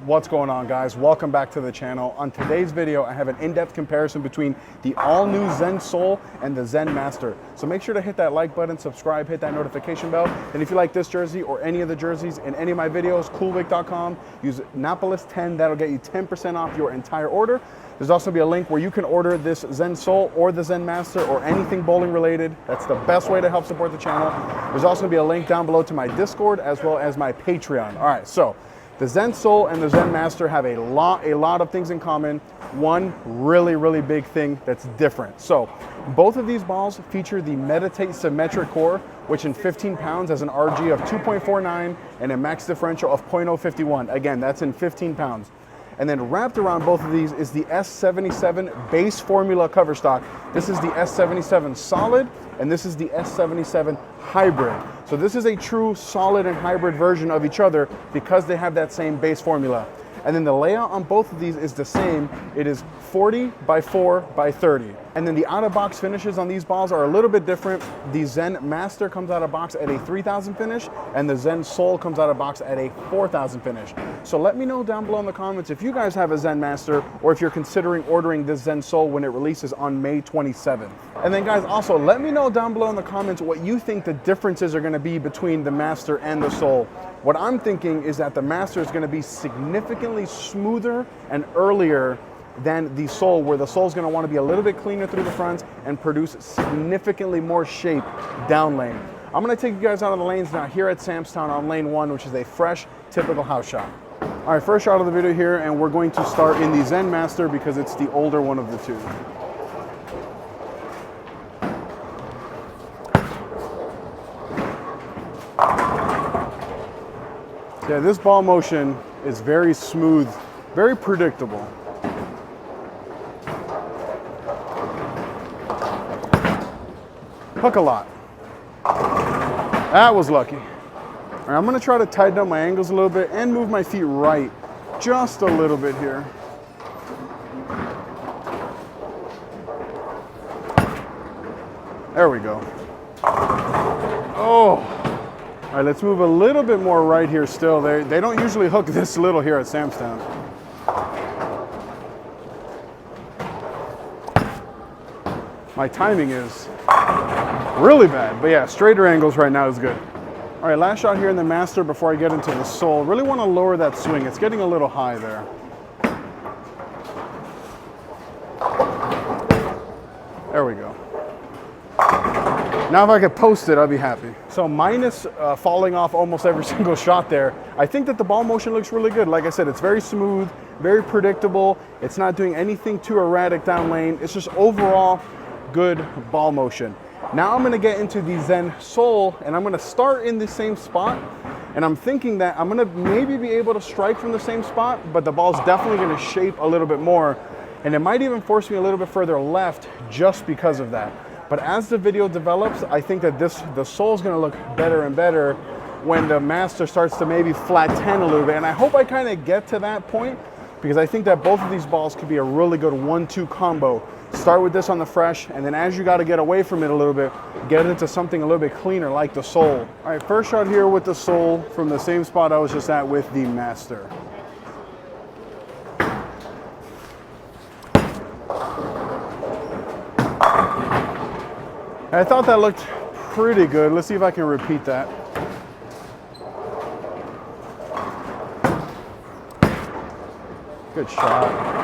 What's going on, guys? Welcome back to the channel. On today's video, I have an in-depth comparison between the all-new Zen Soul and the Zen Master. So make sure to hit that like button, subscribe, hit that notification bell. And if you like this jersey or any of the jerseys in any of my videos, coolvic.com, use Napoles 10. That'll get you 10% off your entire order. There's also be a link where you can order this Zen Soul or the Zen Master or anything bowling related. That's the best way to help support the channel. There's also gonna be a link down below to my Discord as well as my Patreon. All right, so the Zen Soul and the Zen Master have a lot of things in common. One really big thing that's different. So both of these balls feature the Meditate Symmetric Core, which in 15 pounds has an RG of 2.49 and a max differential of 0.051. Again, that's in 15 pounds. And then wrapped around both of these is the S77 base formula cover stock. This is the S77 solid, and this is the S77 hybrid. So this is a true solid and hybrid version of each other because they have that same base formula. And then the layout on both of these is the same. It is 40 by 4 by 30. And then the out-of-box finishes on these balls are a little bit different. The Zen Master comes out of box at a 3,000 finish, and the Zen Soul comes out of box at a 4,000 finish. So let me know down below in the comments if you guys have a Zen Master or if you're considering ordering this Zen Soul when it releases on May 27th. And then guys, also let me know down below in the comments what you think the differences are gonna be between the Master and the Soul. What I'm thinking is that the Master is gonna be significantly smoother and earlier than the Soul, where the Soul is going to want to be a little bit cleaner through the front and produce significantly more shape down lane. I'm going to take you guys out of the lanes now here at Samstown on lane 1, which is a fresh, typical house shot. All right, first shot of the video here, and we're going to start in the Zen Master because it's the older one of the two. Yeah, this ball motion is very smooth, very predictable. Hook a lot. That was lucky. All right, I'm gonna try to tighten up my angles a little bit and move my feet right just a little bit here. There we go. Oh. All right, let's move a little bit more right here still. They don't usually hook this little here at Samstown. My timing is really bad, but yeah, straighter angles right now is good. All right, last shot here in the Master before I get into the Soul. Really want to lower that swing. It's getting a little high there. There we go. Now if I could post it, I'd be happy. So minus falling off almost every single shot there, I think that the ball motion looks really good. Like I said, it's very smooth, very predictable. It's not doing anything too erratic down lane. It's just overall good ball motion. Now I'm gonna get into the Zen Soul, and I'm gonna start in the same spot, and I'm thinking that I'm gonna maybe be able to strike from the same spot, but the ball's definitely gonna shape a little bit more, and it might even force me a little bit further left just because of that. But as the video develops, I think that the Soul's gonna look better and better when the Master starts to maybe flatten a little bit, and I hope I kind of get to that point because I think that both of these balls could be a really good 1-2 combo. Start with this on the fresh, and then as you got to get away from it a little bit, get into something a little bit cleaner like the Soul. All right, first shot here with the Soul from the same spot I was just at with the Master. I thought that looked pretty good. Let's see if I can repeat that. Good shot.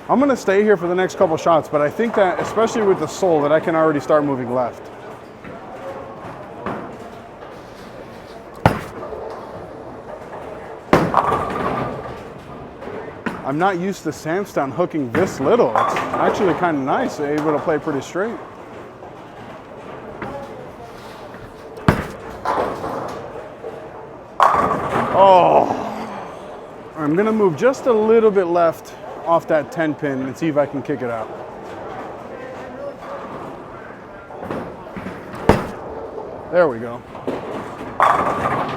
I'm gonna stay here for the next couple shots, but I think that, especially with the Soul, that I can already start moving left. I'm not used to Samstown hooking this little. It's actually kind of nice, able to play pretty straight. Oh, I'm gonna move just a little bit left off that 10 pin and see if I can kick it out. There we go.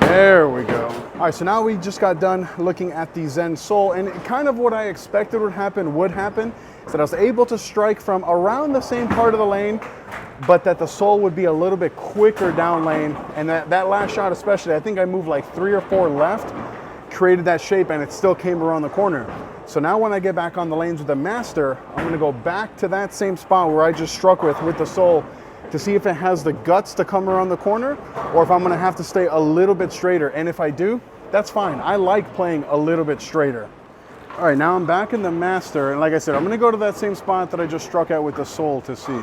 There we go. All right, so now we just got done looking at the Zen Soul, and kind of what I expected would happen is that I was able to strike from around the same part of the lane, but that the Soul would be a little bit quicker down lane. And that last shot especially, I think I moved like 3 or 4 left, created that shape, and it still came around the corner. So now when I get back on the lanes with the Master, I'm gonna go back to that same spot where I just struck with the Soul to see if it has the guts to come around the corner, or if I'm gonna have to stay a little bit straighter. And if I do, that's fine. I like playing a little bit straighter. All right, now I'm back in the Master, and like I said, I'm gonna go to that same spot that I just struck at with the Soul to see.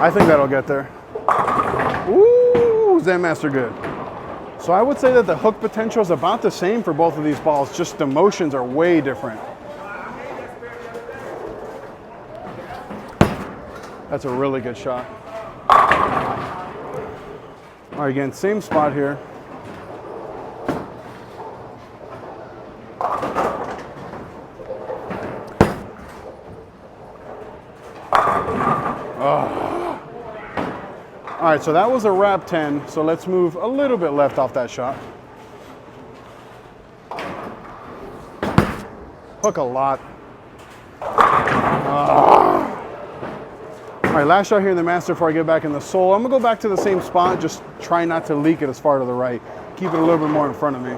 I think that'll get there. Ooh, Zen Master good. So I would say that the hook potential is about the same for both of these balls, just the motions are way different. That's a really good shot. All right, again, same spot here. Oh. All right, so that was a wrap 10. So let's move a little bit left off that shot. Hook a lot. All right, last shot here in the Master before I get back in the Soul. I'm gonna go back to the same spot, just try not to leak it as far to the right. Keep it a little bit more in front of me.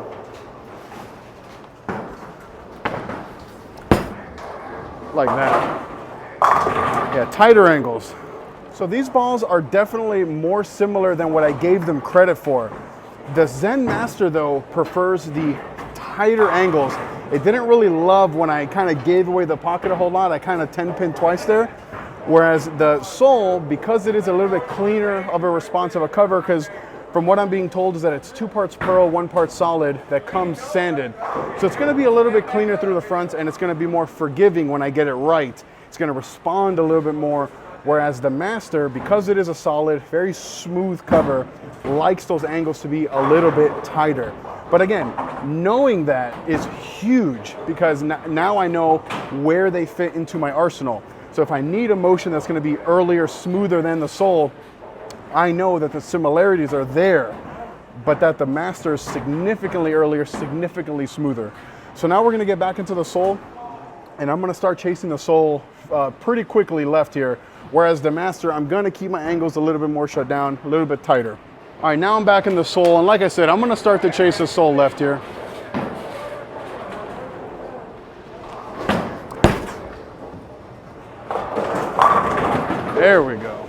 Like that. Yeah, tighter angles. So these balls are definitely more similar than what I gave them credit for. The Zen Master, though, prefers the tighter angles. It didn't really love when I kind of gave away the pocket a whole lot. I kind of 10-pin twice there. Whereas the Soul, because it is a little bit cleaner of a response of a cover, because from what I'm being told is that it's 2 parts pearl, 1 part solid that comes sanded. So it's gonna be a little bit cleaner through the fronts, and it's gonna be more forgiving when I get it right. It's gonna respond a little bit more. Whereas the Master, because it is a solid, very smooth cover, likes those angles to be a little bit tighter. But again, knowing that is huge, because now I know where they fit into my arsenal. So if I need a motion that's gonna be earlier, smoother than the Soul, I know that the similarities are there, but that the Master is significantly earlier, significantly smoother. So now we're gonna get back into the Soul, and I'm gonna start chasing the Soul pretty quickly left here. Whereas the Master, I'm gonna keep my angles a little bit more shut down, a little bit tighter. All right, now I'm back in the Soul, and like I said, I'm gonna start to chase the Soul left here. There we go.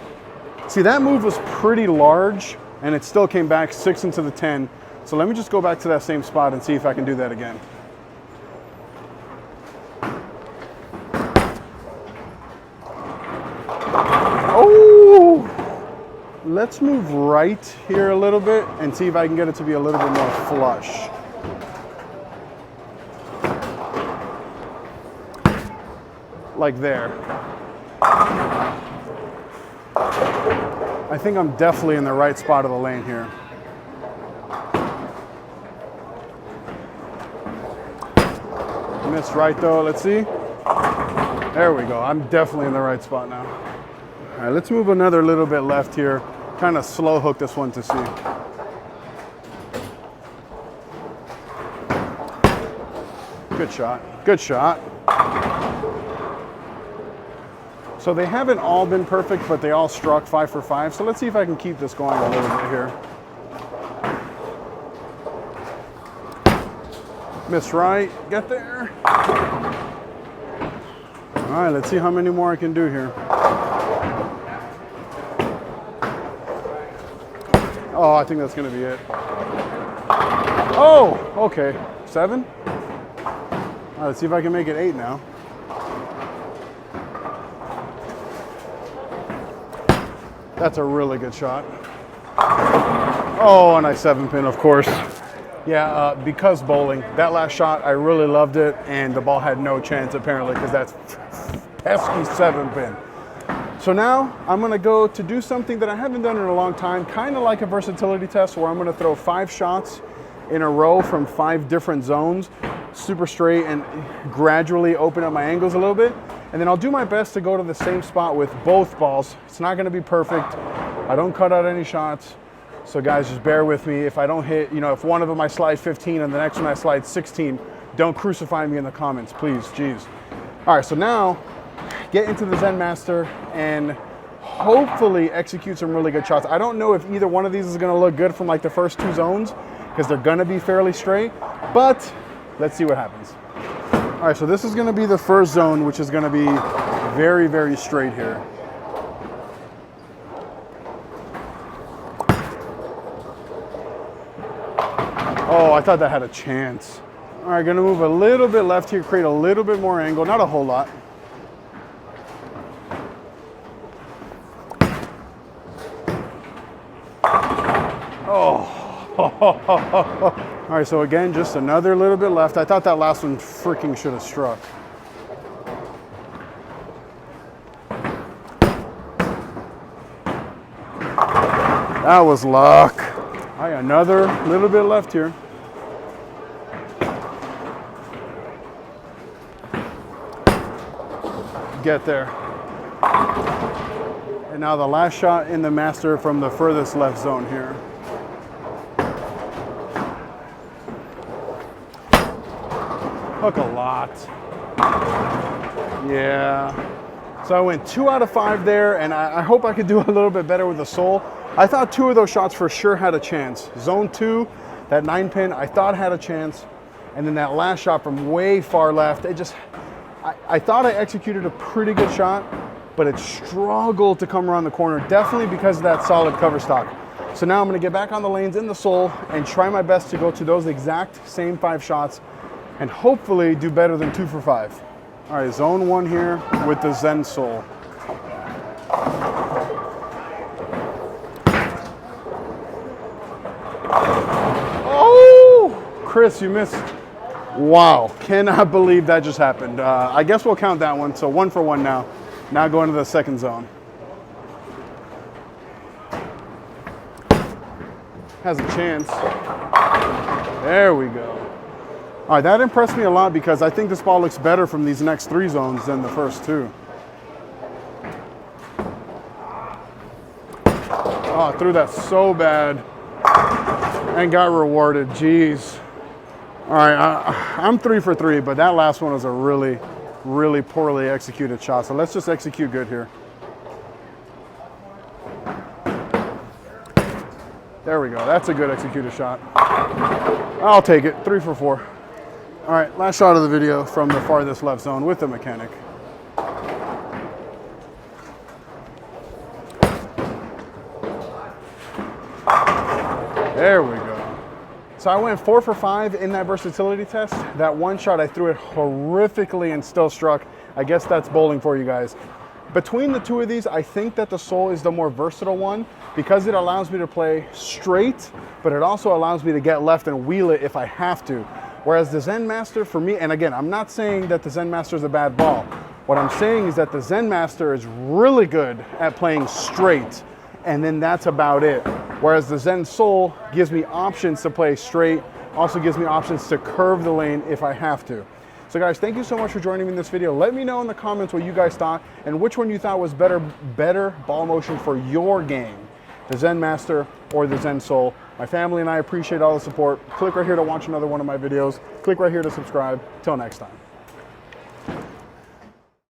See, that move was pretty large, and it still came back 6 into the 10. So let me just go back to that same spot and see if I can do that again. Oh! Let's move right here a little bit and see if I can get it to be a little bit more flush. Like there. I think I'm definitely in the right spot of the lane here. Missed right though, let's see. There we go, I'm definitely in the right spot now. All right, let's move another little bit left here. Kind of slow hook this one to see. Good shot, good shot. So they haven't all been perfect, but they all struck 5 for 5. So let's see if I can keep this going a little bit here. Miss right, get there. All right, let's see how many more I can do here. Oh, I think that's gonna be it. Oh, okay, 7. All right, let's see if I can make it 8 now. That's a really good shot. Oh, and I 7-pin, of course. Yeah, because bowling, that last shot, I really loved it, and the ball had no chance apparently, because that's pesky 7-pin. So now I'm gonna go to do something that I haven't done in a long time, kind of like a versatility test, where I'm gonna throw 5 shots in a row from 5 different zones, super straight, and gradually open up my angles a little bit. And then I'll do my best to go to the same spot with both balls. It's not gonna be perfect, I don't cut out any shots. So guys, just bear with me. If I don't hit, you know, if one of them I slide 15 and the next one I slide 16, don't crucify me in the comments, please, jeez. All right, so now get into the Zen Master and hopefully execute some really good shots. I don't know if either one of these is gonna look good from like the first two zones because they're gonna be fairly straight, but let's see what happens. All right, so this is gonna be the first zone, which is gonna be very, very straight here. Oh, I thought that had a chance. All right, gonna move a little bit left here, create a little bit more angle, not a whole lot. Oh. All right, so again, just another little bit left. I thought that last one freaking should have struck. That was luck. All right, another little bit left here. Get there. And now the last shot in the Master from the furthest left zone here. Hook a lot. Yeah. So I went 2 out of 5 there, and I hope I could do a little bit better with the Soul. I thought 2 of those shots for sure had a chance. Zone 2, that 9-pin, I thought had a chance. And then that last shot from way far left, it just, I thought I executed a pretty good shot, but it struggled to come around the corner, definitely because of that solid cover stock. So now I'm gonna get back on the lanes in the Soul and try my best to go to those exact same 5 shots and hopefully do better than 2 for 5. All right, zone 1 here with the Zen Soul. Oh, Chris, you missed. Wow, cannot believe that just happened. I guess we'll count that one. So 1 for 1 now. Now going to the second zone. Has a chance. There we go. All right, that impressed me a lot because I think this ball looks better from these next 3 zones than the first 2. Oh, I threw that so bad and got rewarded, jeez. All right, I'm 3 for 3, but that last one was a really, really poorly executed shot. So let's just execute good here. There we go, that's a good executed shot. I'll take it, 3 for 4. All right, last shot of the video from the farthest left zone with the mechanic. There we go. So I went 4 for 5 in that versatility test. That one shot, I threw it horrifically and still struck. I guess that's bowling for you guys. Between the 2 of these, I think that the Soul is the more versatile one because it allows me to play straight, but it also allows me to get left and wheel it if I have to. Whereas the Zen Master for me, and again, I'm not saying that the Zen Master is a bad ball. What I'm saying is that the Zen Master is really good at playing straight, and then that's about it. Whereas the Zen Soul gives me options to play straight, also gives me options to curve the lane if I have to. So guys, thank you so much for joining me in this video. Let me know in the comments what you guys thought and which one you thought was better ball motion for your game, the Zen Master or the Zen Soul. My family and I appreciate all the support. Click right here to watch another one of my videos. Click right here to subscribe. Till next time.